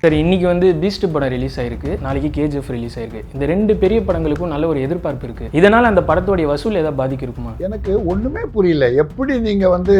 Sir இன்னைக்கு வந்து Beast படம் ரிலீஸ் ஆயிருக்கு, நாளைக்கு கேஜிஎஃப் ரிலீஸ் ஆயிருக்கு. இந்த ரெண்டு பெரிய படங்களுக்கும் நல்ல ஒரு எதிர்பார்ப்பு இருக்கு. இதனால அந்த படத்தோடைய வசூல் ஏதாவது பாதிக்கு இருக்குமா? எனக்கு ஒண்ணுமே புரியல. எப்படி நீங்க வந்து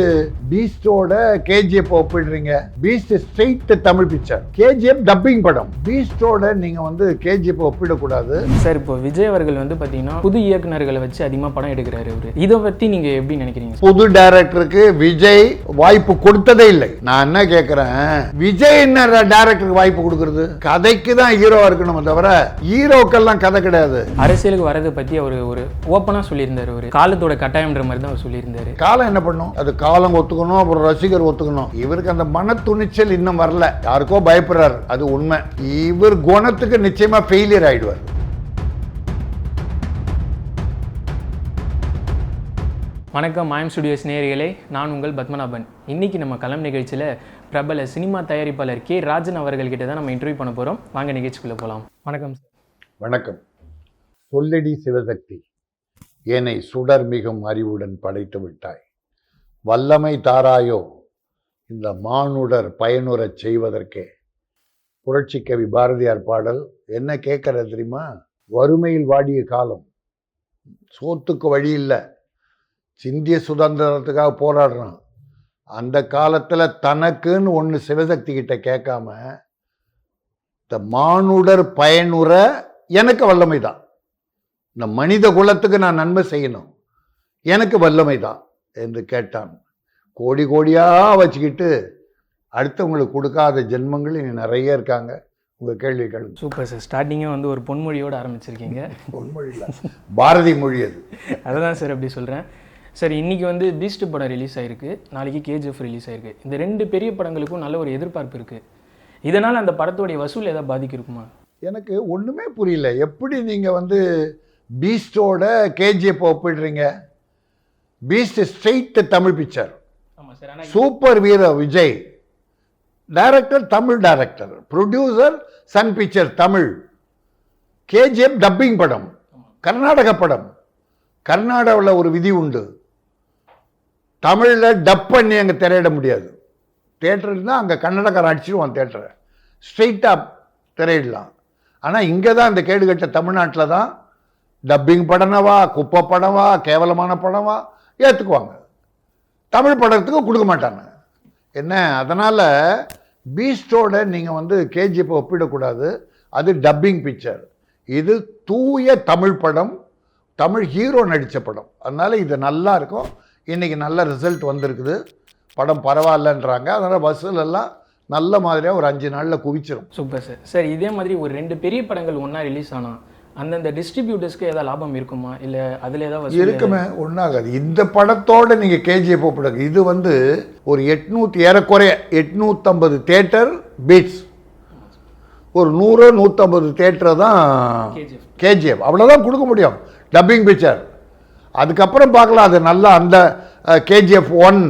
பீஸ்டோட கேஜிஎஃப் ஒப்பிடுறீங்க? Beast straight Tamil picture, KGF dubbing படம். பீஸ்டோட நீங்க வந்து கேஜிஎஃப் ஒப்பிடக்கூடாது. சார் இப்போ விஜய் அவர்கள் வந்து பாத்தீங்கன்னா புது இயக்குநர்களை வச்சு அதிகமா படம் எடுக்கிறாரு. அவரு இதை பத்தி நீங்க எப்படி நினைக்கிறீங்க? புது டைரக்டருக்கு விஜய் வாய்ப்பு கொடுத்ததே இல்லை. நான் என்ன கேட்கிறேன், விஜய் என்ன டைரக்டருக்கு வாய்ப்பு கொடுக்கிறது? கதைக்கு தான் ஹீரோவா இருக்கணும் தவிர ஹீரோக்கெல்லாம் கதை கிடையாது. அரசியலுக்கு வரதை பத்தி அவர் ஒரு ஓப்பனா சொல்லியிருந்தாரு. ஒரு காலத்தோட கட்டாயம்ன்ற மாதிரி தான் அவர் சொல்லியிருந்தாரு. காலம் என்ன பண்ணும்? அது காலம் ஒத்துக்கணும், அப்புறம் ரசிகர் ஒத்துக்கணும். இவருக்கு அந்த மன துணிச்சல் இன்னும் வரல. யாருக்கோ பயப்படுறாரு, அது உண்மை. இவர் குணத்துக்கு நிச்சயமா ஃபெயிலியர் ஆயிடுவார். வணக்கம் மாயம் ஸ்டுடியோஸ் நேயர்களே, நான் உங்கள் பத்மநாபன். இன்னைக்கு நம்ம களம் நிகழ்ச்சியில் பிரபல சினிமா தயாரிப்பாளர் கே ராஜன் அவர்கள்கிட்ட தான் நம்ம இன்டர்வியூ பண்ண போகிறோம். வாங்க நிகழ்ச்சிக்குள்ளே போகலாம். வணக்கம் சார். வணக்கம். சொல்லடி சிவசக்தி, என்னை சுடர் மிகும் அறிவுடன் படைத்து விட்டாய். வல்லமை தாராயோ இந்த மானுடர் பயனுறச் செய்வதற்கே. புரட்சி கவி பாரதியார் பாடல் என்ன கேட்கறது தெரியுமா? வறுமையில் வாடிய காலம், சோத்துக்கு வழி இல்லை, இந்திய சுதந்திரத்துக்காக போராடுறான். அந்த காலத்தில் தனக்குன்னு ஒன்று சிவசக்தி கிட்ட கேட்காம இந்த மானுடர் பயனுற எனக்கு வல்லமை தான், இந்த மனித குலத்துக்கு நான் நன்மை செய்யணும், எனக்கு வல்லமை தான் என்று கேட்டான். கோடி கோடியாக வச்சுக்கிட்டு அடுத்தவங்களுக்கு கொடுக்காத ஜென்மங்கள் இனி நிறைய இருக்காங்க. உங்கள் கேள்வி கேள்வி. Super sir. ஸ்டார்டிங்கே வந்து ஒரு பொன்மொழியோடு ஆரம்பிச்சிருக்கீங்க. பொன்மொழி இல்லை, பாரதி மொழி அது. அதுதான் சார் அப்படி சொல்கிறேன். சார் இன்னைக்கு வந்து பீஸ்ட் படம் ரிலீஸ் ஆயிருக்கு, நாளைக்கு கேஜிஎஃப் ரிலீஸ் ஆயிருக்கு. இந்த ரெண்டு பெரிய படங்களுக்கும் நல்ல ஒரு எதிர்பார்ப்பு இருக்கு. இதனால் அந்த படத்தோடைய வசூல் ஏதாவது பாதிக்கு இருக்குமா? எனக்கு ஒன்றுமே புரியல. எப்படி நீங்கள் வந்து பீஸ்டோட கேஜிஎஃப் ஒப்பிடுறீங்க? Beast straight Tamil picture, super வீரர் Vijay, director Tamil director, producer Sun Picture Tamil. KGF dubbing படம், கர்நாடக படம். கர்நாடகாவில் ஒரு விதி உண்டு, தமிழில் டப் பண்ணி அங்கே திரையிட முடியாது. தேட்டர் இருந்தால் அங்கே கன்னடக்காரன் அடிச்சிடுவான் தேட்டரை, ஸ்ட்ரெயிட்டாக திரையிடலாம். ஆனால் இங்கே தான் இந்த கேடுகட்ட தமிழ்நாட்டில் தான் டப்பிங் படனவா, குப்பை படவா, கேவலமான படவா ஏற்றுக்குவாங்க, தமிழ் படத்துக்கு கொடுக்க மாட்டாங்க. என்ன அதனால் பீஸ்டோட நீங்கள் வந்து கேஜிஎஃப் ஒப்பிடக்கூடாது. அது டப்பிங் பிக்சர், இது தூய தமிழ் படம், தமிழ் ஹீரோ நடித்த படம். அதனால் இது நல்லா இருக்கும். இன்றைக்கி நல்ல ரிசல்ட் வந்திருக்குது, படம் பரவாயில்லன்றாங்க. அதனால் வசூல் எல்லாம் நல்ல மாதிரியாக ஒரு 5 நாளில் குவிச்சிடும். Super sir. சார் இதே மாதிரி ஒரு 2 பெரிய படங்கள் ஒன்றா ரிலீஸ் ஆனால் அந்தந்த டிஸ்ட்ரிபியூட்டர்ஸ்க்கு ஏதாவது லாபம் இருக்குமா, இல்லை அதில் ஏதாவது இருக்குமே? ஒன்றாகாது. இந்த படத்தோடு நீங்கள் கேஜிஎஃப் ஒப்பிடுங்க. இது வந்து ஒரு 800 ஏறக்குறைய 850 தேட்டர் பீட்ஸ், ஒரு 100-150 தேட்டர் தான் கேஜிஎஃப். அவ்வளோதான் கொடுக்க முடியும் டப்பிங் பிக்சர். அதுக்கப்புறம் பார்க்கலாம், அது நல்லா அந்த கேஜிஎஃப் 1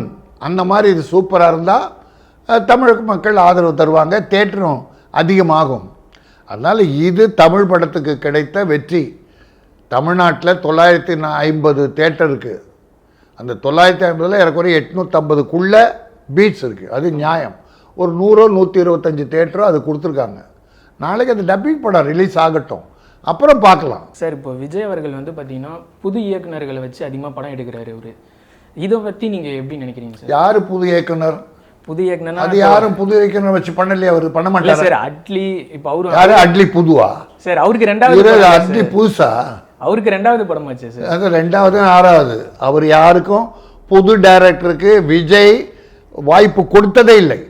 அந்த மாதிரி இது சூப்பராக இருந்தால் தமிழக மக்கள் ஆதரவு தருவாங்க, தேட்டரும் அதிகமாகும். அதனால் இது தமிழ் படத்துக்கு கிடைத்த வெற்றி. தமிழ்நாட்டில் 950 தேட்டர் இருக்குது. அந்த 950 ஏறக்குறைய 850க்குள்ளே பீட்ஸ் இருக்குது. அது நியாயம். ஒரு 100-125 தேட்டரோ அது கொடுத்துருக்காங்க. நாளைக்கு அந்த டப்பிங் படம் ரிலீஸ் ஆகட்டும், அப்புறம் பார்க்கலாம். சார் இப்போ விஜய் அவர்கள் வந்து பார்த்தீங்கன்னா புது இயக்குநர்களை வச்சு அதிகமாக படம் எடுக்கிறாரு. அவரு இதை பற்றி நீங்கள் எப்படி நினைக்கிறீங்க சார்? யார் புது இயக்குனர்? புது இயக்குனர் அது யாரும் புது இயக்குனர் வச்சு பண்ணலையே, அவர் பண்ண மாட்டார் சார். அட்லி இப்போ அவரு யாரு? அட்லி புதுவா சார்? அவருக்கு 2வது அட்லி புதுசா? அவருக்கு 2வது படம் ஆச்சு சார். அது 2வது 6வது. அவர் யாருக்கும் புது டைரக்டருக்கு விஜய் வாய்ப்பு கொடுத்ததே இல்லை.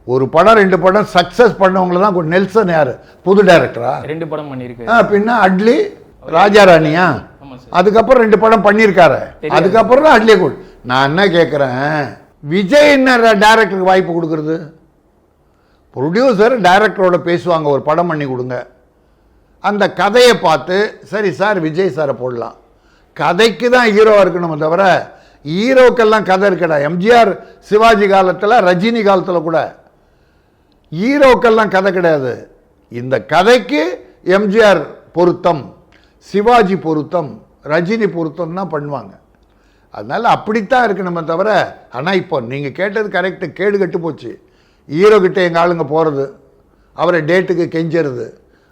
ஒரு படம் 2 படம் சக்சஸ் பண்ணவங்கள தான். நெல்சன் யாரு? புது டைரக்டரா? 2 படம் பண்ணியிருக்கு. பின்ன அட்லி ராஜாராணியா? அதுக்கப்புறம் 2 படம் பண்ணியிருக்காரு. அதுக்கப்புறம் தான் அட்லியை கொடு. நான் என்ன கேட்குறேன், விஜய் என்ன டைரக்டருக்கு வாய்ப்பு கொடுக்குறது? ப்ரொடியூசர் டைரக்டரோட பேசுவாங்க, ஒரு படம் பண்ணி கொடுங்க. அந்த கதையை பார்த்து சரி சார் விஜய் சாரை போடலாம். கதைக்கு தான் ஹீரோவாக இருக்கணும் தவிர ஹீரோக்கெல்லாம் கதை இருக்கடா. எம்ஜிஆர் சிவாஜி காலத்தில், ரஜினி காலத்தில் கூட ஹீரோக்கெல்லாம் கதை கிடையாது. இந்த கதைக்கு எம்ஜிஆர் பொருத்தம், சிவாஜி பொருத்தம், ரஜினி பொருத்தம் தான் பண்ணுவாங்க. அதனால் அப்படித்தான் இருக்கு நம்ம தவிர. ஆனால் இப்போ நீங்கள் கேட்டது கரெக்டு, கேடு கட்டு போச்சு. ஹீரோ கிட்ட எங்கள் ஆளுங்க போகிறது, அவரை டேட்டுக்கு கெஞ்சுறது,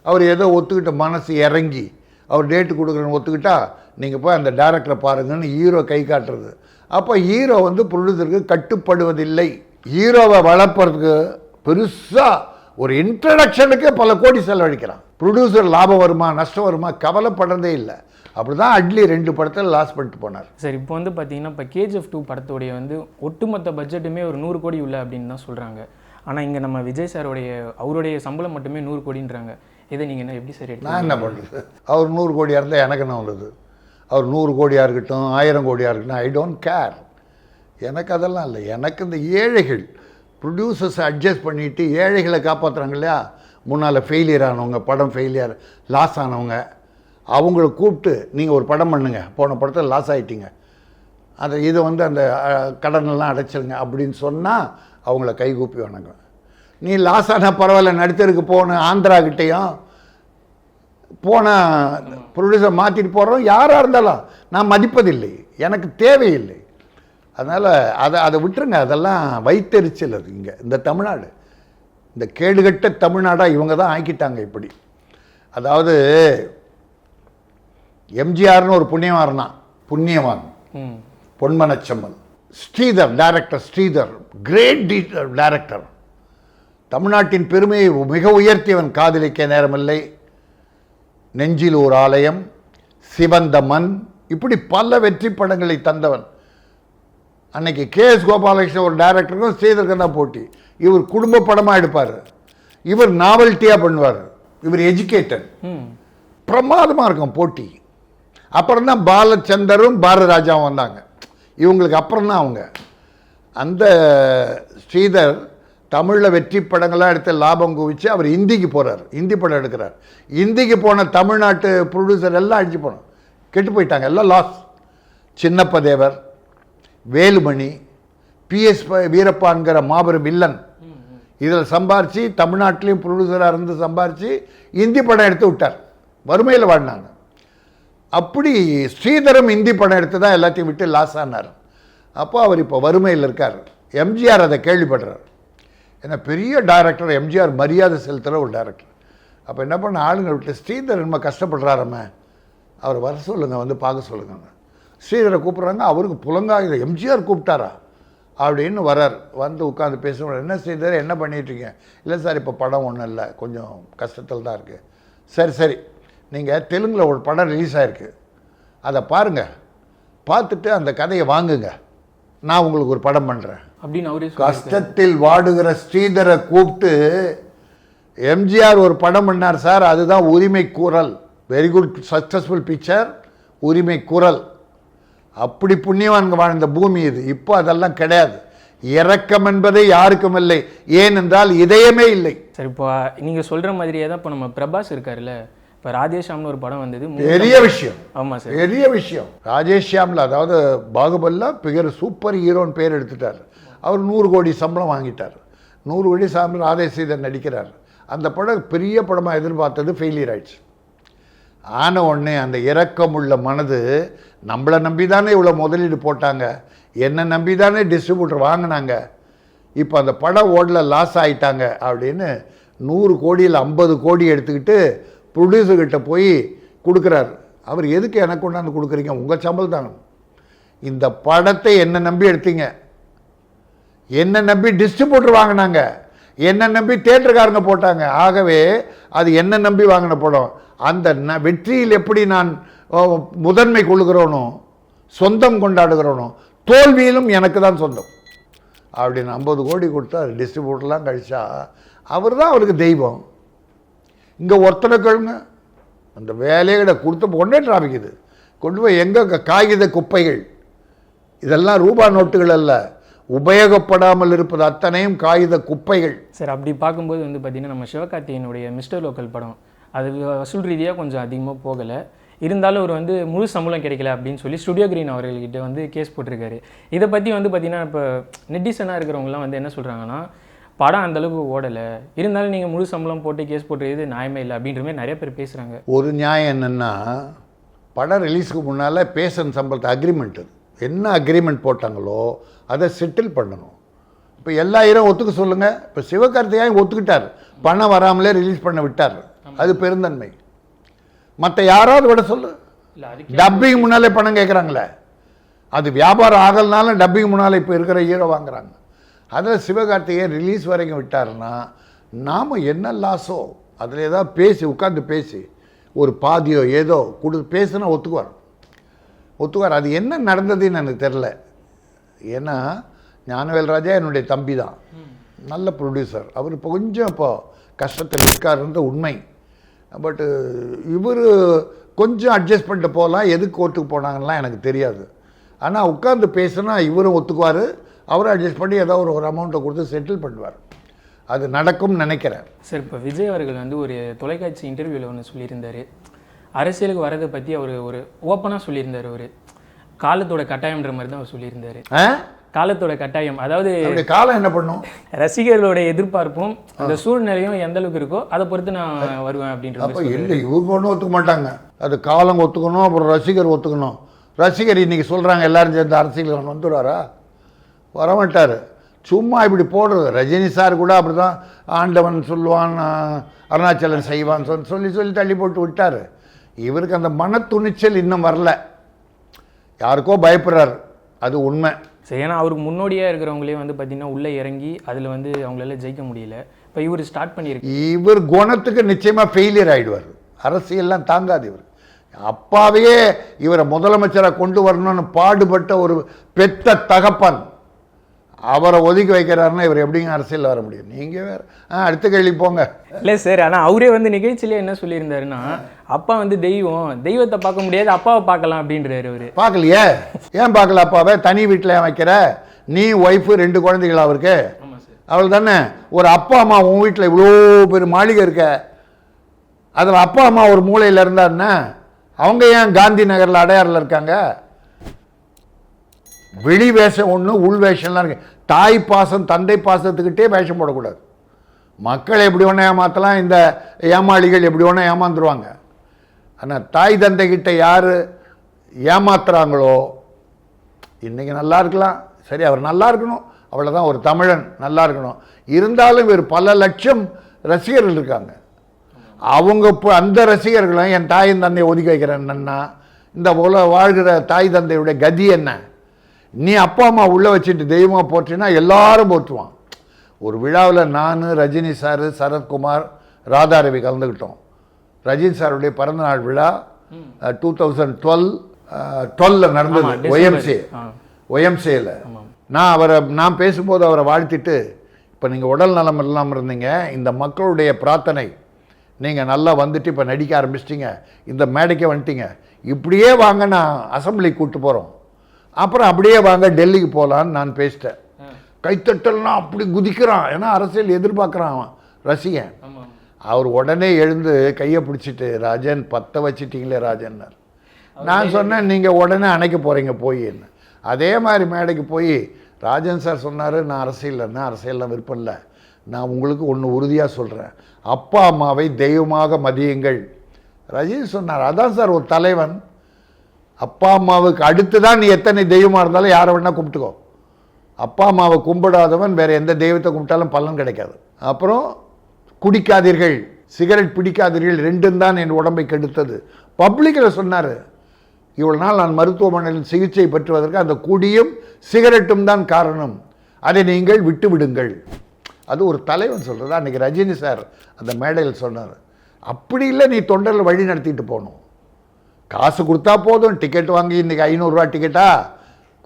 அவர் ஏதோ ஒத்துக்கிட்ட மனசு இறங்கி அவர் டேட்டு கொடுக்குறேன்னு ஒத்துக்கிட்டா நீங்கள் போய் அந்த டைரக்டரை பாருங்கன்னு ஹீரோ கை காட்டுறது. அப்போ ஹீரோ வந்து ப்ரொடியூசருக்கு கட்டுப்படுவதில்லை. ஹீரோவை வளர்ப்பறதுக்கு பெருசாக ஒரு இன்ட்ரடக்ஷனுக்கே பல கோடி செலவழிக்கிறான். ப்ரொடியூசர் லாபம் வருமா நஷ்டம் வருமா கவலைப்படுறதே இல்லை. அப்படி தான் அட்லி 2 படத்தில் லாஸ் பண்ணிட்டு போனார். சார் இப்போ வந்து பார்த்தீங்கன்னா இப்போ KGF 2 படத்துடைய வந்து ஒட்டுமொத்த பட்ஜெட்டுமே ஒரு 100 கோடி உள்ள அப்படின்னு தான் சொல்கிறாங்க. ஆனால் இங்கே நம்ம விஜய் சாருடைய அவருடைய சம்பளம் மட்டுமே 100 கோடின்றாங்க. இதை நீங்கள் என்ன எப்படி சார் நான் என்ன பண்ணுறது? அவர் 100 கோடியாக இருந்தால் எனக்கு என்ன உள்ளது? அவர் 100 கோடியாக இருக்கட்டும் 1000 கோடியாக இருக்கட்டும், ஐ டோன்ட் கேர். எனக்கு அதெல்லாம் இல்லை. எனக்கு இந்த ஏழைகள் ப்ரொடியூசர்ஸை அட்ஜஸ்ட் பண்ணிவிட்டு ஏழைகளை காப்பாற்றுறாங்க இல்லையா, முன்னால் ஃபெயிலியர் ஆனவங்க, படம் ஃபெயிலியர் லாஸ் ஆனவங்க, அவங்கள கூப்பிட்டு நீங்கள் ஒரு படம் பண்ணுங்க, போன படத்தில் லாஸ் ஆகிட்டீங்க, அதை இதை வந்து அந்த கடனெல்லாம் அடைச்சிருங்க அப்படின்னு சொன்னால் அவங்கள கைகூப்பி வணங்குவேன். நீ லாஸ் ஆனால் பரவாயில்ல நடித்தருக்கு போன ஆந்திராக்கிட்டேயும் போன ப்ரொடியூசர் மாற்றிட்டு போகிறோம் யாராக இருந்தாலும் நான் மதிப்பதில்லை, எனக்கு தேவையில்லை. அதனால் அதை விட்டுருங்க. அதெல்லாம் வைத்தெரிச்சல். அது இங்கே இந்த தமிழ்நாடு, இந்த கேடுகட்ட தமிழ்நாடாக இவங்க தான் ஆக்கிட்டாங்க இப்படி. அதாவது எம்ஜிஆர்னு ஒரு புண்ணியவான் பொன்மனச்செம்மல், Sridhar director, Sridhar great director, தமிழ்நாட்டின் பெருமையை மிக உயர்த்தியவன், காதலிக்க நேரமில்லை, நெஞ்சில் ஓர் ஆலயம், சிவந்த மண், இப்படி பல வெற்றி படங்களை தந்தவன். அன்னைக்கு KS கோபாலகிருஷ்ணன் ஒரு டைரக்டருக்கும் ஸ்ரீதருக்கும் தான் போட்டி. இவர் குடும்ப படமாக எடுப்பார், இவர் நாவல்ட்டியாக பண்ணுவார், இவர் எஜுகேட்டட். பிரமாதமாக இருக்கும் போட்டி. அப்புறம் தான் பாலச்சந்தரும் பாரதிராஜாவும் வந்தாங்க. இவங்களுக்கு அப்புறம் தான் அவங்க. அந்த ஸ்ரீதர் தமிழில் வெற்றி படங்கள்லாம் எடுத்து லாபம் குவிச்சு அவர் ஹிந்திக்கு போகிறார், ஹிந்தி படம் எடுக்கிறார். ஹிந்திக்கு போன தமிழ்நாட்டு ப்ரொடியூசர் எல்லாம் அடிச்சு போனோம், கெட்டு போயிட்டாங்க, எல்லாம் லாஸ். சின்னப்ப தேவர், வேலுமணி, PS வீரப்பான்கிற மாபெரும் வில்லன் இதில் சம்பாரித்து தமிழ்நாட்டிலையும் ப்ரொடியூசராக இருந்து சம்பாரித்து ஹிந்தி படம் எடுத்து விட்டார், வறுமையில் வாழ்னாங்க. அப்படி ஸ்ரீதரம் ஹிந்தி படம் எடுத்து தான் எல்லாத்தையும் விட்டு லாஸ் ஆனார். அப்போ அவர் இப்போ வறுமையில் இருக்கார். எம்ஜிஆர் அதை கேள்விப்படுறார். ஏன்னா பெரிய டைரக்டர், எம்ஜிஆர் மரியாதை செலுத்துகிற ஒரு டைரக்டர். அப்போ என்ன பண்ண ஆளுங்க விட்டு ஸ்ரீதர் நம்ம கஷ்டப்படுறாரம்ம, அவர் வர சொல்லுங்கள், வந்து பார்க்க சொல்லுங்க. ஸ்ரீதரை கூப்பிட்றாங்க, அவருக்கு புலங்காயுது, எம்ஜிஆர் கூப்பிட்டாரா அப்படின்னு வரார். வந்து உட்காந்து பேசுவோம். என்ன ஸ்ரீதர் என்ன பண்ணிட்டுருக்கீங்க? இல்லை சார் இப்போ படம் ஒன்றும் இல்லை, கொஞ்சம் கஷ்டத்தில் தான் இருக்குது. சரி நீங்கள் தெலுங்கில் ஒரு படம் ரிலீஸ் ஆகிருக்கு, அதை பாருங்கள், பார்த்துட்டு அந்த கதையை வாங்குங்க, நான் உங்களுக்கு ஒரு படம் பண்ணுறேன் அப்படின்னு அவரே. கஷ்டத்தில் வாடுகிற ஸ்ரீதரை கூப்பிட்டு எம்ஜிஆர் ஒரு படம் பண்ணார் சார், அதுதான் உரிமை குரல், வெரி குட் சக்ஸஸ்ஃபுல் பிக்சர், உரிமை குரல். அப்படி புண்ணியவான்கள் வாழ்ந்த பூமி இது. இப்போ அதெல்லாம் கிடையாது. இரக்கம் என்பதே யாருக்கும் இல்லை, ஏனென்றால் இதயமே இல்லை. சரி, இப்போ நீங்கள் சொல்கிற மாதிரியே தான் இப்போ நம்ம பிரபாஸ் இருக்காருல்ல, இப்போ ராஜேஷ்யாம்னு ஒரு படம் வந்தது, பெரிய விஷயம். ஆமாம் சார், பெரிய விஷயம். ராஜேஷ்யாமில், அதாவது பாகுபலில் பிகர் சூப்பர் ஹீரோன்னு பேர் எடுத்துட்டார். அவர் 100 கோடி சம்பளம் வாங்கிட்டார். 100 கோடி சம்பளம் ராதேசீதர் நடிக்கிறார். அந்த படம் பெரிய படமாக எதிர்பார்த்தது ஃபெயிலியர் ஆயிடுச்சு. ஆன உடனே அந்த இரக்கமுள்ள மனது, நம்மளை நம்பி தானே இவ்வளோ முதலீடு போட்டாங்க, என்னை நம்பி தானே டிஸ்ட்ரிபியூட்டர் வாங்கினாங்க, இப்போ அந்த படம் ஓடல லாஸ் ஆகிட்டாங்க அப்படின்னு 100 கோடியில் 50 கோடி எடுத்துக்கிட்டு ப்ரொடியூசர்கிட்ட போய் கொடுக்குறாரு. அவர் எதுக்கு எனக்கு கொண்டாந்து கொடுக்குறீங்க, உங்கள் சம்பளம் தாங்க, இந்த படத்தை என்னை நம்பி எடுத்தீங்க, என்னை நம்பி டிஸ்ட்ரிபியூட்டர் வாங்கினாங்க, என்னை நம்பி தியேட்டருக்காரங்க போட்டாங்க, ஆகவே அது என்னை நம்பி வாங்கின படம், அந்த வெற்றியில் எப்படி நான் முதன்மை கொள்ளுகிறோனோ, சொந்தம் கொண்டாடுகிறோனோ, தோல்வியிலும் எனக்கு தான் சொந்தம் அப்படின்னு 50 கோடி கொடுத்தார். டிஸ்ட்ரிபியூட்டர்லாம் கழிச்சா அவர் தான் அவருக்கு தெய்வம். இங்கே ஒருத்தனை கேளுங்க, அந்த வேலையை கொடுத்து கொண்டே டிராபிக்குது, கொண்டு போய் எங்கே காகித குப்பைகள், இதெல்லாம் ரூபா நோட்டுகள் அல்ல, உபயோகப்படாமல் இருப்பது அத்தனையும் காகித குப்பைகள். சார், அப்படி பார்க்கும்போது வந்து பார்த்தீங்கன்னா நம்ம சிவகார்த்திகேயனுடைய மிஸ்டர் லோக்கல் படம் அது வசூல் ரீதியாக கொஞ்சம் அதிகமாக போகலை, இருந்தாலும் அவர் வந்து முழு சம்பளம் கிடைக்கல அப்படின்னு சொல்லி ஸ்டுடியோ கிரீன் அவர்கள்கிட்ட வந்து கேஸ் போட்டிருக்காரு. இதை பற்றி வந்து பார்த்தீங்கன்னா இப்போ நெட்டிசனாக இருக்கிறவங்களாம் வந்து என்ன சொல்கிறாங்கன்னா, படம் அந்தளவுக்கு ஓடலை, இருந்தாலும் நீங்கள் முழு சம்பளம் போட்டு கேஸ் போட்டுறது நியாயமே இல்லை அப்படின்ற மாதிரி நிறைய பேர் பேசுகிறாங்க. ஒரு நியாயம் என்னென்னா, படம் ரிலீஸுக்கு முன்னால் பேசுகிற சம்பளத்தை அக்ரிமெண்ட், என்ன அக்ரிமெண்ட் போட்டாங்களோ அதை செட்டில் பண்ணணும். இப்போ எல்லா ஹீரோ ஒத்துக்க சொல்லுங்க. இப்போ சிவகார்த்திகேயன் ஒத்துக்கிட்டார், பணம் வராமலே ரிலீஸ் பண்ண விட்டார், அது பெருந்தன்மை. மற்ற யாராவது விட சொல்லு. டப்பிங் முன்னாலே பணம் கேட்குறாங்களே, அது வியாபாரம் ஆகலனாலும் டப்பிங் முன்னாலே இப்போ இருக்கிற ஹீரோ வாங்குறாங்க. அதில் சிவகார்த்திகேயன் ரிலீஸ் வரைக்கும் விட்டாருன்னா நாம் என்ன லாஸோ அதில் ஏதாவது பேசி உட்காந்து பேசி ஒரு பாதியோ ஏதோ பேசுனா ஒத்துக்குவார். அது என்ன நடந்ததுன்னு எனக்கு தெரில. ஏன்னா ஞானவேல் ராஜா என்னுடைய தம்பி தான், நல்ல ப்ரொடியூசர். அவர் இப்போ கொஞ்சம் கஷ்டத்தில் இருக்காருன்ற உண்மை. பட்டு இவர் கொஞ்சம் அட்ஜஸ்ட் பண்ணிட்டு போகலாம். எதுக்கு கோர்ட்டுக்கு போனாங்கலாம் எனக்கு தெரியாது. ஆனால் உட்காந்து பேசுனா இவரும் ஒத்துக்குவார், அவரும் அட்ஜஸ்ட் பண்ணி ஏதோ ஒரு அமௌண்ட்டை கொடுத்து செட்டில் பண்ணுவார். அது நடக்கும்னு நினைக்கிறேன். சார், இப்போ விஜய் அவர்கள் வந்து ஒரு தொலைக்காட்சி இன்டர்வியூவில் ஒன்று சொல்லியிருந்தார். அரசியலுக்கு வரதை பற்றி அவர் ஒரு ஓப்பனாக சொல்லியிருந்தார். ஒரு காலத்தோட கட்டாயம்ன்ற மாதிரி தான் அவர் சொல்லியிருந்தார். காலத்தோட கட்டாயம், அதாவது காலம் என்ன பண்ணும், ரசிகர்களோட எதிர்பார்ப்பும் அந்த சூழ்நிலையும் எந்த அளவுக்கு இருக்கோ அதை பொறுத்து நான் வருவேன் அப்படின்ற. அப்போ இல்லை, இவங்க ஒன்றும் ஒத்துக்க மாட்டாங்க. அது காலம் ஒத்துக்கணும், அப்புறம் ரசிகர் ஒத்துக்கணும். ரசிகர் இன்னைக்கு சொல்கிறாங்க எல்லாரும் சேர்ந்து அரசியல் வந்துடுவாரா? வரமாட்டார். சும்மா இப்படி போடுறது. ரஜினி சார் கூட அப்படி தான், ஆண்டவன் சொல்லுவான், அருணாச்சலன் செய்வான் சொல்லி தள்ளி போட்டு விட்டார். இவருக்கு அந்த மன துணிச்சல் இன்னும் வரல, யாருக்கோ பயப்படுறாரு, அது உண்மை. சரி, ஏன்னா அவருக்கு முன்னோடியாக இருக்கிறவங்களே வந்து பார்த்தீங்கன்னா உள்ளே இறங்கி அதில் வந்து அவங்களால ஜெயிக்க முடியல. இப்போ இவர் ஸ்டார்ட் பண்ணியிருக்கு. இவர் குணத்துக்கு நிச்சயமாக ஃபெயிலியர் ஆகிடுவார். அரசியல்லாம் தாங்காது. இவர் அப்பாவையே இவரை முதலமைச்சராக கொண்டு வரணும்னு பாடுபட்ட ஒரு பெத்த தகப்பன் அவரை ஒதுக்கி வைக்கிறாருன்னா இவர் எப்படிங்க அரசியல் வர முடியும்? நீங்கள் வேறு அடுத்த கேள்வி போங்க. இல்லை சார், ஆனால் அவரே வந்து நிகழ்ச்சியிலே என்ன சொல்லியிருந்தாருன்னா, அப்பா வந்து தெய்வத்தை பார்க்க முடியாது, அப்பாவை பார்க்கலாம் அப்படின்றாரு. அவர் பார்க்கலையே. ஏன் பார்க்கல? அப்பாவை தனி வீட்டில் ஏன் வைக்கிற? நீ ஒய்ஃபு 2 குழந்தைகள் அவருக்கு, அவள் தானே. ஒரு அப்பா அம்மா உன் வீட்டில் இவ்வளோ பெரிய மாளிகை இருக்க, அதில் அப்பா அம்மா ஒரு மூலையில் இருந்தாருன்னா அவங்க ஏன் காந்தி நகரில் அடையாறில் இருக்காங்க? வெளி வேஷம் ஒன்று, உள் வேஷம்லாம் இருக்கு. தாய் பாசம் தந்தை பாசத்துக்கிட்டே வேஷம் போடக்கூடாது. மக்களை எப்படி ஒன்றா ஏமாற்றலாம், இந்த ஏமாளிகள் எப்படி ஒன்றா ஏமாந்துருவாங்க. ஆனால் தாய் தந்தை கிட்ட யார் ஏமாத்துறாங்களோ, இன்றைக்கி நல்லா இருக்கலாம், சரி அவர் நல்லா இருக்கணும், அவ்வளோதான். ஒரு தமிழன் நல்லா இருக்கணும். இருந்தாலும் இவர் பல லட்சம் ரசிகர்கள் இருக்காங்க. அவங்க அந்த ரசிகர்களும் என் தாயின் தந்தையை ஒதுக்கி வைக்கிறேன்னா இந்த வாழ்கிற தாய் தந்தையுடைய கதி என்ன? நீ அப்பா அம்மா உள்ளே வச்சுட்டு தெய்வமாக போற்றினா எல்லாரும் போற்றுவான். ஒரு விழாவில் நான், ரஜினி சார், சரத்குமார், ராதாரவி கலந்துக்கிட்டோம். ரஜினி சாருடைய பிறந்தநாள் விழா 2012 நடந்தது ஒய்எம்சியில். நான் பேசும்போது அவரை வாழ்த்திட்டு, இப்போ நீங்கள் உடல் நலம் இல்லாமல் இருந்தீங்க, இந்த மக்களுடைய பிரார்த்தனை, நீங்கள் நல்லா வந்துட்டு இப்போ நடிக்க ஆரம்பிச்சிட்டிங்க, இந்த மேடைக்கே வந்துட்டீங்க, இப்படியே வாங்க, நான் அசம்பிளிக்கு கூப்பிட்டு போகிறோம், அப்புறம் அப்படியே வாங்க டெல்லிக்கு போகலான்னு நான் பேசிட்டேன். கைத்தட்டல்லாம் அப்படி குதிக்கிறான். ஏன்னா அரசியல் எதிர்பார்க்குறான் அவன் ரசிகன். அவர் உடனே எழுந்து கையை பிடிச்சிட்டு, ராஜன் பற்ற வச்சிட்டிங்களே ராஜன்னார். நான் சொன்னேன், நீங்கள் உடனே அணைக்க போகிறீங்க போய் என்ன. அதே மாதிரி மேடைக்கு போய் ராஜன் சார் சொன்னார், நான் அரசியல்லாம் விருப்பம் இல்லை, நான் உங்களுக்கு ஒன்று உறுதியாக சொல்கிறேன், அப்பா அம்மாவை தெய்வமாக மதியுங்கள். ரஜினி சொன்னார், அதான் சார் ஒரு தலைவன், அப்பா அம்மாவுக்கு அடுத்து தான் நீ எத்தனை தெய்வமாக இருந்தாலும் யாரை வேணால் கும்பிட்டுக்கோ, அப்பா அம்மாவை கும்பிடாதவன் வேறு எந்த தெய்வத்தை கும்பிட்டாலும் பலன் கிடைக்காது. அப்புறம் குடிக்காதீர்கள், சிகரெட் பிடிக்காதீர்கள், 2 தான் என் உடம்பை கெடுத்தது பப்ளிக்கில் சொன்னார். இவ்வளோ நாள் நான் மருத்துவமனையில் சிகிச்சை பெற்றுவதற்கு அந்த குடியும் சிகரெட்டும் தான் காரணம், அதை நீங்கள் விட்டு விடுங்கள். அது ஒரு தலைவன் சொல்கிறது. அன்றைக்கி ரஜினி சார் அந்த மேடையில் சொன்னார். அப்படி இல்லை, நீ தொண்டரில் வழி நடத்திட்டு போகணும், காசு கொடுத்தா போதும். டிக்கெட் வாங்கி இன்றைக்கி 500 ரூபா டிக்கெட்டா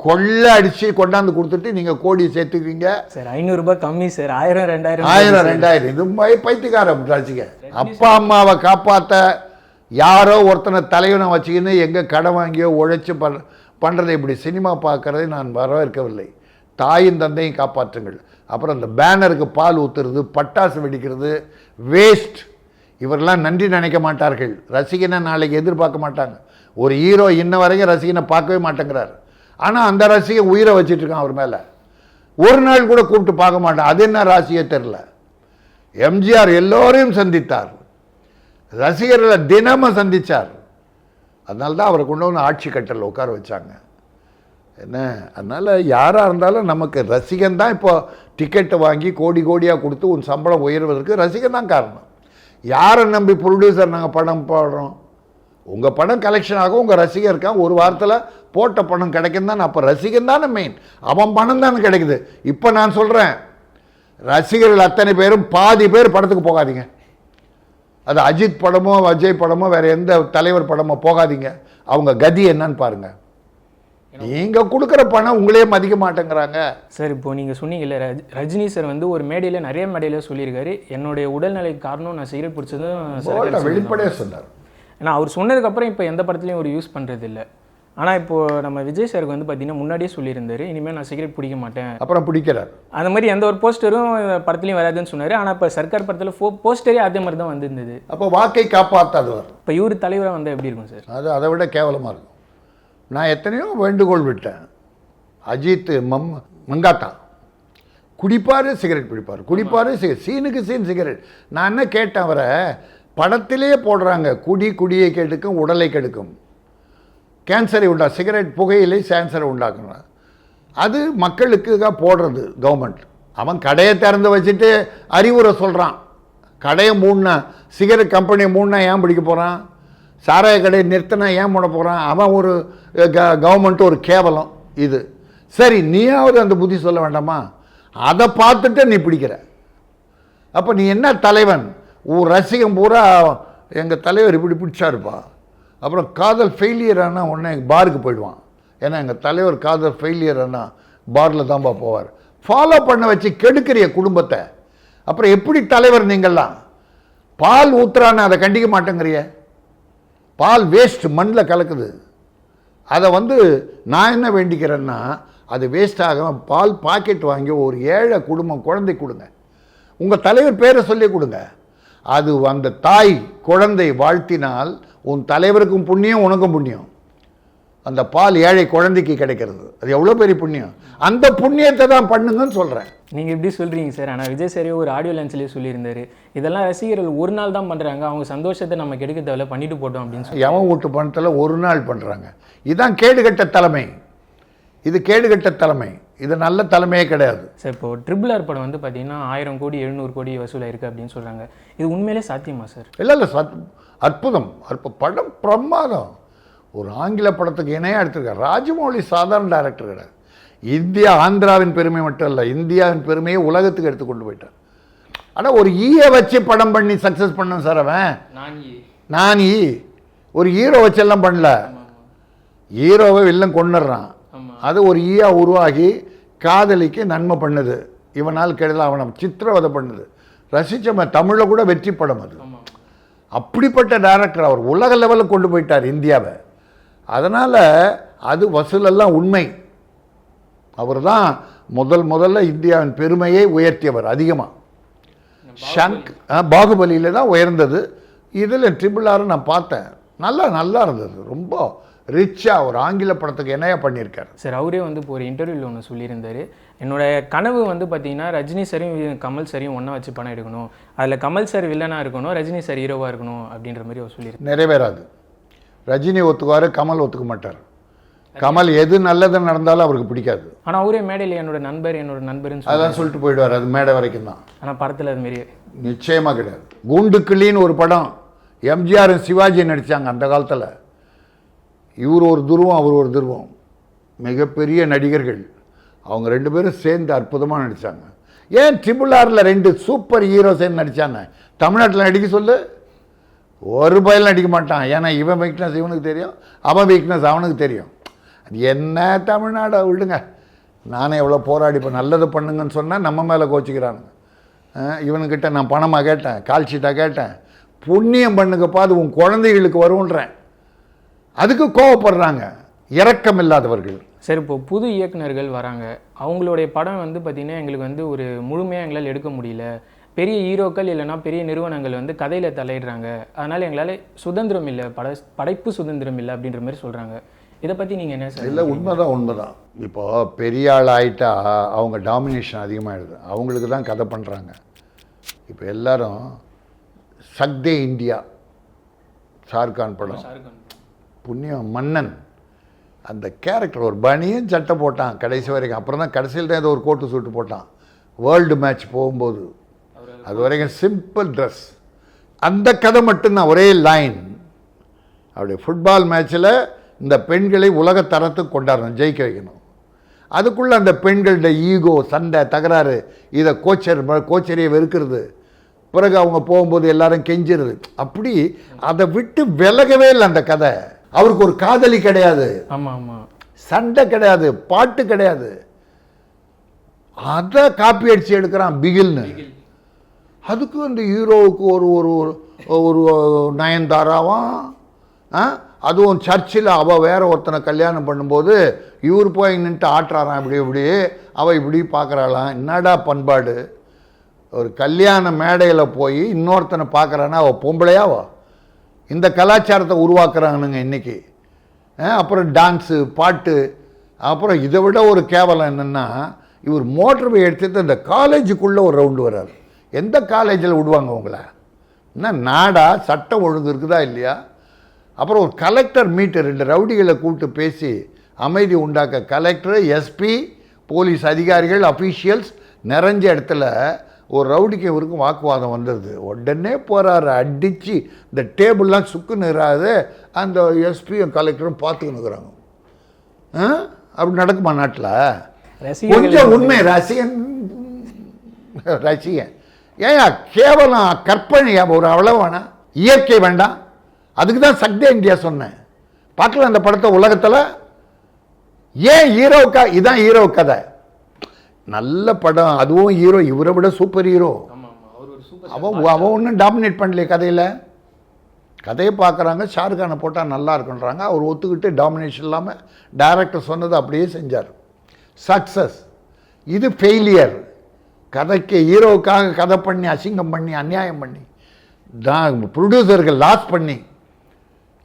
கொள்ளை அடித்து கொண்டாந்து கொடுத்துட்டு நீங்கள் கோடி சேர்த்துக்குவீங்க சார். 500 ரூபாய் கம்மி சார், 1000 2000 இது பைத்தியக்காரம் ராஜிக்க. அப்பா அம்மாவை காப்பாற்ற யாரோ ஒருத்தனை தலைவனை வச்சுக்கின்னு எங்கே கடன் வாங்கியோ உழைச்சி பண்ணுறதை இப்படி சினிமா பார்க்குறதை நான் வரவேற்கவில்லை. தாயின் தந்தையும் காப்பாற்றுங்கள். அப்புறம் இந்த பேனருக்கு பால் ஊற்றுறது, பட்டாசு வெடிக்கிறது வேஸ்ட். இவரெல்லாம் நன்றி நினைக்க மாட்டார்கள். ரசிகனை நாளைக்கு எதிர்பார்க்க மாட்டாங்க. ஒரு ஹீரோ இன்ன வரைக்கும் ரசிகனை பார்க்கவே மாட்டேங்கிறார். ஆனால் அந்த ரசிகன் உயிரை வச்சிட்ருக்கான் அவர் மேலே. ஒரு நாள் கூட கூப்பிட்டு பார்க்க மாட்டான். அது என்ன ராசியே தெரில. எம்ஜிஆர் எல்லோரையும் சந்தித்தார், ரசிகர்களை தினமும் சந்தித்தார். அதனால தான் அவரை கொண்டு வந்து ஆட்சி கட்டலில் உட்கார வச்சாங்க. என்ன, அதனால் யாராக இருந்தாலும் நமக்கு ரசிகன் தான். இப்போ டிக்கெட்டை வாங்கி கோடி கோடியாக கொடுத்து உன் சம்பளம் உயர்வதற்கு ரசிகன் தான் காரணம். யாரை நம்பி ப்ரொடியூசர் நாங்கள் படம் போடுறோம்? உங்கள் படம் கலெக்ஷன் ஆகும், உங்கள் ரசிகர் இருக்கான், ஒரு வாரத்தில் போட்ட பணம் கிடைக்கும் தானே. அப்போ ரசிகன் தானே மெயின், அவன் பணம் தானே கிடைக்குது. இப்போ நான் சொல்கிறேன், ரசிகர்கள் அத்தனை பேரும் பாதி பேர் படத்துக்கு போகாதீங்க. அது அஜித் படமோ அஜய் படமோ வேறு எந்த தலைவர் படமோ போகாதீங்க. அவங்க கதி என்னன்னு பாருங்கள். நீங்கள் கொடுக்குற பணம் உங்களே மதிக்க மாட்டேங்கிறாங்க சார். இப்போ நீங்கள் சொன்னீங்கல்ல, ரஜினி சார் வந்து ஒரு மேடையில் நிறைய மேடையில் சொல்லியிருக்காரு, என்னுடைய உடல்நிலைக்கு காரணம் நான் சிகரெட் பிடிச்சதும் வெளிப்படையாக சொன்னார். ஏன்னா அவர் சொன்னதுக்கப்புறம் இப்போ எந்த படத்துலையும் ஒரு யூஸ் பண்ணுறது இல்லை. ஆனால் இப்போது நம்ம விஜய் சாருக்கு வந்து பார்த்தீங்கன்னா முன்னாடியே சொல்லியிருந்தாரு, இனிமேல் நான் சிகரெட் பிடிக்க மாட்டேன், அப்புறம் பிடிக்கிறார். அந்த மாதிரி எந்த ஒரு போஸ்டரும் படத்துலையும் வராதுன்னு சொன்னார். ஆனால் இப்போ சர்க்கார் படத்தில் போஸ்டரே அதே மாதிரி தான் வந்திருந்தது. அப்போ வாக்கை காப்பாற்றாதவர். இப்போ இவர் தலைவராக வந்தால் எப்படி இருக்கும் சார்? அது அதை விட கேவலமாக இருக்கும். நான் எத்தனையோ வேண்டுகோள் விட்டேன். அஜித் மங்காத்தா குடிப்பார், சிகரெட் பிடிப்பார், குடிப்பார், சீனுக்கு சீன் சிகரெட். நான் என்ன கேட்டேன் அவரை, படத்திலே போடுறாங்க குடியை கெடுக்கும், உடலை கெடுக்கும், கேன்சரை சிகரெட் புகையிலை கேன்சரை உண்டாக்கணும். அது மக்களுக்கு போடுறது கவர்மெண்ட். அவன் கடையை திறந்து வச்சுட்டு அறிவுரை சொல்கிறான். கடையை மூடினா, சிகரெட் கம்பெனியை மூடினா ஏன் பிடிக்க போகிறான்? சாராய கடையை நிறுத்தினா ஏன் மூட போகிறான்? அவன் ஒரு கவர்மெண்ட் ஒரு கேவலம். இது சரி, நீயாவது அந்த புத்தி சொல்ல வேண்டாமா? அதை பார்த்துட்டு நீ பிடிக்கிற. அப்போ நீ என்ன தலைவன்? உன் ரசிகம் பூரா எங்கள் தலைவர் இப்படி பிடிச்சாருப்பா, அப்புறம் காதல் ஃபெயிலியர் ஆனால் உடனே பாருக்கு போயிடுவான். ஏன்னா எங்கள் தலைவர் காதல் ஃபெயிலியர் ஆனால் பாரில் தான்ப்பா போவார். ஃபாலோ பண்ண வச்சு கெடுக்கிறிய குடும்பத்தை. அப்புறம் எப்படி தலைவர் நீங்கள்லாம்? பால் ஊத்துறான்னு அதை கண்டிக்க மாட்டேங்கிறிய. பால் வேஸ்ட், மண்ணில் கலக்குது. அதை நான் என்ன வேண்டிக்கிறேன்னா, அது வேஸ்ட் ஆகாமல் பால் பாக்கெட் வாங்கி ஒரு ஏழை குடும்பம் குழந்தை கொடுங்க. உங்கள் தலைவர் பேரை சொல்லி கொடுங்க. அது அந்த தாய் குழந்தை வாழ்த்தினால் உன் தலைவருக்கும் புண்ணியம், உனக்கும் புண்ணியம். அந்த பால் ஏழை குழந்தைக்கு கிடைக்கிறது, அது எவ்வளோ பெரிய புண்ணியம். அந்த புண்ணியத்தை தான் பண்ணுங்கன்னு சொல்கிறேன். நீங்கள் எப்படி சொல்கிறீங்க சார்? ஆனால் விஜய் சாரே ஒரு ஆடியோ லான்ச்லேயே சொல்லியிருந்தாரு, இதெல்லாம் ரசிகர்கள் ஒரு நாள் தான் பண்ணுறாங்க, அவங்க சந்தோஷத்தை நம்ம கெடுக்க தேவையில்ல, பண்ணிட்டு போட்டோம் அப்படின்னு சொல்லி. எவன் வீட்டு பணத்தில் ஒரு நாள் பண்ணுறாங்க. இதுதான் கேடுகட்ட தலைமை. இது கேடுகட்ட தலைமை. இது நல்ல தலைமையே கிடையாது சார். இப்போ RRR படம் பார்த்தீங்கன்னா 1000 கோடி 700 கோடி வசூலாயிருக்கு அப்படின்னு சொல்கிறாங்க. இது உண்மையிலே சாத்தியமா சார்? இல்லை அற்புதம். படம் பிரமாதம். ஒரு ஆங்கில படத்துக்கு இணையாக எடுத்திருக்கார். ராஜமௌழி சாதாரண டைரக்டர் கிடையாது. இந்தியா ஆந்திராவின் பெருமை மட்டும் இல்லை, இந்தியாவின் பெருமையை உலகத்துக்கு எடுத்து கொண்டு போயிட்டார். ஆனால் ஒரு ஈயை வச்சு படம் பண்ணி சக்ஸஸ் பண்ண சார். அவன் நான் ஒரு ஹீரோ வச்செல்லாம் பண்ணல. ஹீரோவை வில்லன் கொண்டுடுறான். அது ஒரு ஈயா உருவாகி காதலிக்கு நன்மை பண்ணுது, இவனால் கெடுதல் அவனை சித்திரவதை பண்ணுது. ரசிச்ச தமிழில் கூட வெற்றி படம் அது. அப்படிப்பட்ட டைரக்டர் அவர் உலக லெவலில் கொண்டு போயிட்டார் இந்தியாவை. அதனால் அது வசூலெல்லாம் உண்மை. அவர் தான் முதல்ல இந்தியாவின் பெருமையை உயர்த்தியவர் அதிகமாக. பாகுபலியில் தான் உயர்ந்தது. இதில் RRR நான் பார்த்தேன், நல்லா இருந்தது. ரொம்ப ரிச்சாக ஒரு ஆங்கில படத்துக்கு என்னையா பண்ணியிருக்காரு சார். அவரே இப்போ ஒரு இன்டர்வியூவில் ஒன்று சொல்லியிருந்தார், என்னோடய கனவு பார்த்தீங்கன்னா ரஜினி சாரையும் கமல் சாரையும் ஒன்றா வச்சு படம் எடுக்கணும், அதில் கமல் சார் வில்லனாக இருக்கணும், ரஜினி சார் ஹீரோவாக இருக்கணும் அப்படின்ற மாதிரி அவர் சொல்லியிருக்காரு. நிறைவேறாது. ரஜினி ஒத்துக்குவார், கமல் ஒத்துக்க மாட்டார். கமல் எது நல்லது நடந்தாலும் அவருக்கு பிடிக்காது. ஆனால் அவரே மேடையில் என்னோட நண்பர்னு அதான் சொல்லிட்டு போயிடுவார். அது மேடை வரைக்கும் தான். ஆனால் படத்தில் அது மாரி நிச்சயமாக கிடையாது. கூண்டுக்கிளின்னு ஒரு படம் எம்ஜிஆர் சிவாஜி நடித்தாங்க அந்த காலத்தில். இவர் ஒரு துருவம், அவர் ஒரு துருவம். மிகப்பெரிய நடிகர்கள் அவங்க 2 பேரும் சேர்ந்து அற்புதமாக நடித்தாங்க. ஏன் RRRல 2 சூப்பர் ஹீரோ சேர்ந்து நடித்தாங்க. தமிழ்நாட்டில் நடிக்க சொல்லு, ஒரு பயல் நடிக்க மாட்டான். ஏன்னா இவன் வீக்னஸ் இவனுக்கு தெரியும், அவன் வீக்னஸ் அவனுக்கு தெரியும். அது என்ன தமிழ்நாடை விடுங்க. நானே எவ்வளோ போராடி இப்போ நல்லது பண்ணுங்கன்னு சொன்னால் நம்ம மேலே கோச்சிக்கிறானுங்க. இவனுக்கிட்ட நான் பணமாக கேட்டேன், கால் ஷீட்டாக கேட்டேன், புண்ணியம் பண்ணுங்கப்பா அது உன் குழந்தைகளுக்கு வரும்ன்றேன். அதுக்கு கோவப்படுறாங்க இரக்கம் இல்லாதவர்கள். சரி, இப்போ புது இயக்குநர்கள் வராங்க, அவங்களுடைய படம் பார்த்திங்கன்னா எங்களுக்கு ஒரு முழுமையாக எங்களால் எடுக்க முடியல, பெரிய ஹீரோக்கள் இல்லைனா பெரிய நிறுவனங்கள் கதையில் தலையிடுறாங்க, அதனால் எங்களால் சுதந்திரம் இல்லை, படைப்பு சுதந்திரம் இல்லை அப்படின்ற மாதிரி சொல்கிறாங்க. இதை பற்றி நீங்கள் என்ன சார்? இல்லை, உண்மைதான். இப்போ பெரிய ஆள் ஆகிட்டா அவங்க டாமினேஷன் அதிகமாகிடுது. அவங்களுக்கு தான் கதை பண்ணுறாங்க. இப்போ எல்லாரும் சக்தே இந்தியா ஷாருக்கான் படம், புண்ணியம் மன்னன், அந்த கேரக்டர் ஒரு பனியும் சட்டை போட்டான் கடைசி வரைக்கும். அப்புறம் தான் கடைசியில் தான் ஏதோ ஒரு கோட்டு சூட்டு போட்டான் வேர்ல்டு மேட்ச் போகும்போது. அது வரைக்கும் சிம்பிள் ட்ரெஸ். அந்த கதை மட்டும்தான், ஒரே லைன். அப்படி ஃபுட்பால் மேட்ச்சில் இந்த பெண்களை உலக தரத்துக்கு கொண்டாடணும், ஜெயிக்க வைக்கணும். அதுக்குள்ளே அந்த பெண்களோட ஈகோ, சண்டை, தகராறு, இதை கோச்சரியை வெறுக்கிறது. பிறகு அவங்க போகும்போது எல்லாரும் கெஞ்சிருது. அப்படி அதை விட்டு விலகவே இல்லை அந்த கதை. அவருக்கு ஒரு காதலி கிடையாது, சண்டை கிடையாது, பாட்டு கிடையாது. அதை காப்பி அடிச்சு எடுக்கிறான் பிகில்னு. அதுக்கு அந்த ஹீரோவுக்கு ஒரு ஒரு ஒரு நயன்தாராவான். அதுவும் சர்ச்சில் அவள் வேற ஒருத்தனை கல்யாணம் பண்ணும்போது இவர் போய் நின்றுட்டு ஆட்டுறாரான் இப்படி இப்படி, அவள் இப்படி பார்க்குறாளாம். என்னடா பண்பாடு? ஒரு கல்யாண மேடையில் போய் இன்னொருத்தனை பார்க்குறான்னா அவள் பொம்பளையாவா? இந்த கலாச்சாரத்தை உருவாக்குறானுங்க இன்றைக்கி. அப்புறம் டான்ஸு, பாட்டு. அப்புறம் இதை விட ஒரு கேவலம் என்னென்னா, இவர் மோட்டர் பை எடுத்துட்டு இந்த காலேஜுக்குள்ளே ஒரு ரவுண்டு வர்றாரு. எந்த காலேஜில் விடுவாங்க உங்களை? என்ன நாடா? சட்டம் ஒழுங்கு இருக்குதா இல்லையா? அப்புறம் ஒரு கலெக்டர் மீட்டு 2 ரவுடிகளை கூப்பிட்டு பேசி அமைதி உண்டாக்க கலெக்டர், எஸ்பி, போலீஸ் அதிகாரிகள், அஃபீஷியல்ஸ் நிறைஞ்ச இடத்துல ஒரு ரவுடிக்கு இவருக்கும் வாக்குவாதம் வந்தது. உடனே போகிறாரு அடித்து இந்த டேபிள்லாம் சுக்குன்னு இராது. அந்த எஸ்பியும் கலெக்டரும் பார்த்துக்கின்னு இருக்கிறாங்க. அப்படி நடக்குமா நாட்டில்? கொஞ்சம் உண்மை. ரசிகன் ஏன் கேவலம் கற்பனையா? ஒரு அவ்வளவானா? இயற்கை வேண்டாம். அதுக்கு தான் சக்தி இந்தியா சொன்னேன். பார்க்கல அந்த படத்தை உலகத்தில். ஏன் ஹீரோக்கா? இதான் ஹீரோ கதை. நல்ல படம், அதுவும் ஹீரோ இவரை விட சூப்பர் ஹீரோ. அவன் ஒன்றும் டாமினேட் பண்ணலையே கதையில். கதையை பார்க்குறாங்க, ஷாருக்கானை போட்டால் நல்லா இருக்குன்றாங்க. அவர் ஒத்துக்கிட்டு டாமினேஷன் இல்லாமல் டைரக்டர் சொன்னது அப்படியே செஞ்சார். சக்ஸஸ். இது ஃபெயிலியர். கதைக்கு ஹீரோவுக்காக கதை பண்ணி அசிங்கம் பண்ணி அநியாயம் பண்ணி தான் ப்ரொடியூசர்கள் லாஸ் பண்ணி.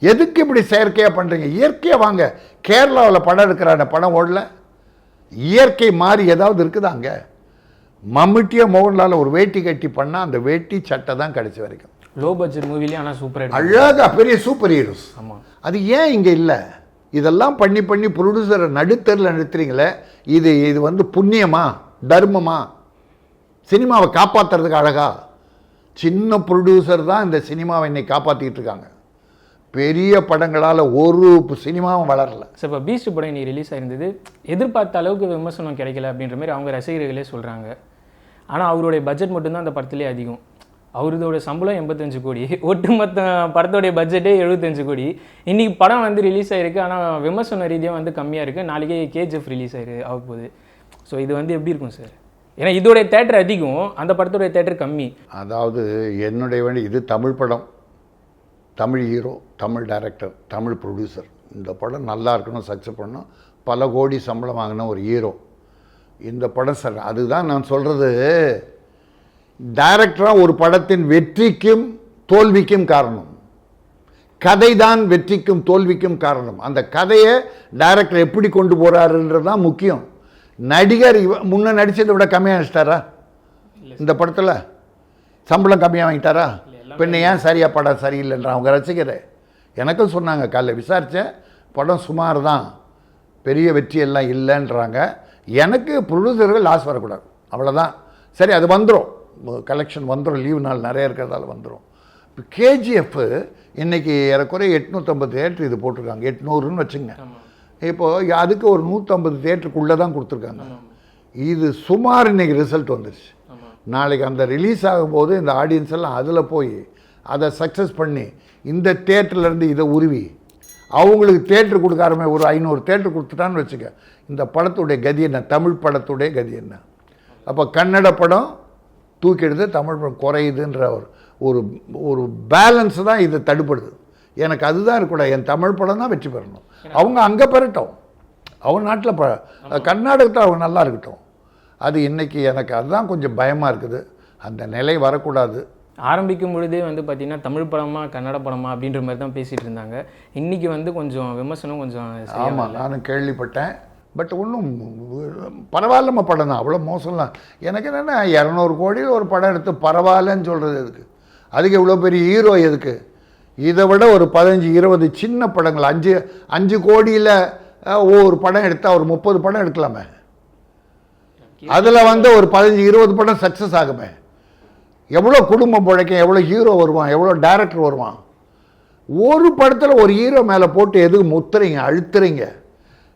எதுக்கு இப்படி செயற்கையாக பண்ணுறீங்க? இயற்கையாக வாங்க. கேரளாவில் படம் எடுக்கிறான, படம் ஓடல. இயற்கை மாறி ஏதாவது இருக்குதாங்க? மம்முட்டியோ மோகன்லால் ஒரு வேட்டி கட்டி பண்ணால் அந்த வேட்டி சட்டை தான் கடைசி வரைக்கும். லோ பட்ஜெட் மூவிலே ஆனால் சூப்பர், அழகாக பெரிய சூப்பர் ஹீரோஸ். அது ஏன் இங்கே இல்லை? இதெல்லாம் பண்ணி பண்ணி ப்ரொடியூசரை நடுத்தரில் நிறுத்துறீங்களே. இது வந்து புண்ணியமா, தர்மமா? சினிமாவை காப்பாற்றுறதுக்கு அழகா? சின்ன ப்ரொடியூசர் தான் இந்த சினிமாவை இன்னைக்கு காப்பாற்றிக்கிட்டு இருக்காங்க. பெரிய படங்களால் ஒரு சினிமாவும் வளரல. சார், இப்போ பீஸ்ட் படம் இன்னைக்கு ரிலீஸ் ஆயிருந்தது. எதிர்பார்த்த அளவுக்கு விமர்சனம் கிடைக்கல அப்படின்ற மாதிரி அவங்க ரசிகர்களே சொல்கிறாங்க. ஆனால் அவருடைய பட்ஜெட் மட்டும்தான் அந்த படத்துலேயே அதிகம். அவருதோட சம்பளம் 85 கோடி, ஒட்டுமொத்த படத்தோடைய பட்ஜெட்டே 75 கோடி. இன்றைக்கி படம் வந்து ரிலீஸ் ஆகிருக்கு, ஆனால் விமர்சன ரீதியாக வந்து கம்மியாக இருக்குது. நாளைக்கே கேஜிஎஃப் ரிலீஸ் ஆக போகுது. ஸோ இது வந்து எப்படி இருக்கும் சார்? ஏன்னா இதோடைய தேட்டர் அதிகம், அந்த படத்தோடைய தேட்டர் கம்மி. அதாவது என்னுடைய வேண்டி, இது தமிழ் படம், Tamil hero, Tamil director, Tamil producer. இந்த படம் நல்லா இருக்கணும், சக்ஸஸ் பண்ணணும், பல கோடி சம்பளம் வாங்கின ஒரு ஹீரோ. இந்த படம் சார், அதுதான் நான் சொல்கிறது. டைரக்டராக ஒரு படத்தின் வெற்றிக்கும் தோல்விக்கும் காரணம் கதை தான். வெற்றிக்கும் தோல்விக்கும் காரணம் அந்த கதையை டைரக்டர் எப்படி கொண்டு போகிறாருன்றது தான் முக்கியம். நடிகர் முன்ன நடித்ததை விட கம்மியாக நடிச்சிட்டாரா? இந்த படத்தில் சம்பளம் கம்மியாக வாங்கிட்டாரா? பின்ன ஏன் சரியா படம் சரியில்லைன்ற அவங்க ரசிகர் எனக்கும் சொன்னாங்க. காலைல விசாரித்தேன், படம் சுமார் தான், பெரிய வெற்றியெல்லாம் இல்லைன்றாங்க. எனக்கு ப்ரொடியூசர்கள் லாஸ் வரக்கூடாது, அவ்வளோதான். சரி, அது வந்துடும், கலெக்ஷன் வந்துடும், லீவு நாள் நிறைய இருக்கிறதால வந்துடும். இப்போ கேஜிஎஃப் இன்றைக்கி ஏறக்குறைய 850 தேட்டர் இது போட்டிருக்காங்க. 800ன்னு வச்சுங்க. இப்போது அதுக்கு ஒரு 150 தேட்டருக்குள்ளே தான் கொடுத்துருக்காங்க. இது சுமார் இன்றைக்கி ரிசல்ட் வந்துடுச்சு. நாளைக்கு அந்த ரிலீஸ் ஆகும்போது இந்த ஆடியன்ஸ் எல்லாம் அதில் போய் அதை சக்ஸஸ் பண்ணி இந்த தேட்டர்லேருந்து இதை உருவி அவங்களுக்கு தேட்டர் கொடுக்க ஆரம்பி ஒரு 500 தேட்டர் கொடுத்துட்டான்னு வச்சுக்க. இந்த படத்துடைய கதி என்ன? தமிழ் படத்துடைய கதி என்ன? அப்போ கன்னட படம் தூக்கிடுது, தமிழ் படம் குறையுதுன்ற ஒரு ஒரு பேலன்ஸ் தான் இதை தடுப்படுது. எனக்கு அதுதான் இருக்கக்கூடாது. என் தமிழ் படம் தான் வெற்றி பெறணும். அவங்க அங்கே பெறட்டும், அவங்க நாட்டில் கர்நாடகத்தில் அவங்க நல்லா இருக்கட்டும். அது இன்றைக்கி எனக்கு அதுதான் கொஞ்சம் பயமாக இருக்குது. அந்த நிலை வரக்கூடாது. ஆரம்பிக்கும் பொழுதே வந்து பார்த்திங்கன்னா தமிழ் படமா கன்னட படமா அப்படின்ற மாதிரி தான் பேசிகிட்டு இருந்தாங்க. இன்றைக்கி வந்து கொஞ்சம் விமர்சனம் கொஞ்சம். ஆமாம், நானும் கேள்விப்பட்டேன். பட் ஒன்றும் பரவாயில்லம்மா படம் தான், அவ்வளோ மோசம்லாம். எனக்கு என்னென்னா 200 கோடியில் ஒரு படம் எடுத்து பரவாயில்லன்னு சொல்கிறது எதுக்கு? அதுக்கு இவ்வளோ பெரிய ஹீரோ எதுக்கு? இதை விட ஒரு 15-20 சின்ன படங்கள் 5 கோடியில் ஒவ்வொரு படம் எடுத்தால் ஒரு 30 படம் எடுக்கலாமே. அதில் வந்து ஒரு 15-20 படம் சக்ஸஸ் ஆகுமே. எவ்வளோ குடும்பம் பிழைக்கும், எவ்வளோ ஹீரோ வருவான், எவ்வளோ டைரக்டர் வருவான். ஒரு படத்தில் ஒரு ஹீரோ மேலே போட்டு எதுக்கு முத்துறீங்க, அழுத்துறீங்க?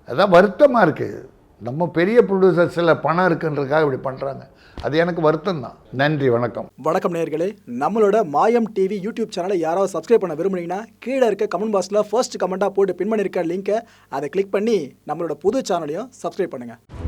அதான் வருத்தமாக இருக்குது. நம்ம பெரிய ப்ரொடியூசர்ஸில் பணம் இருக்குன்றதுக்காக இப்படி பண்ணுறாங்க. அது எனக்கு வருத்தம் தான். நன்றி, வணக்கம். வணக்கம் நேயர்களே, நம்மளோட மாயம் டிவி யூடியூப் சேனலை யாராவது சப்ஸ்கிரைப் பண்ண விரும்புனீங்கன்னா கீழே இருக்க கமெண்ட் பாக்ஸில் ஃபர்ஸ்ட் கமெண்ட்டாக போட்டு பின் பண்ணியிருக்க லிங்கை அதை கிளிக் பண்ணி நம்மளோட புது சேனலையும் சப்ஸ்கிரைப் பண்ணுங்கள்.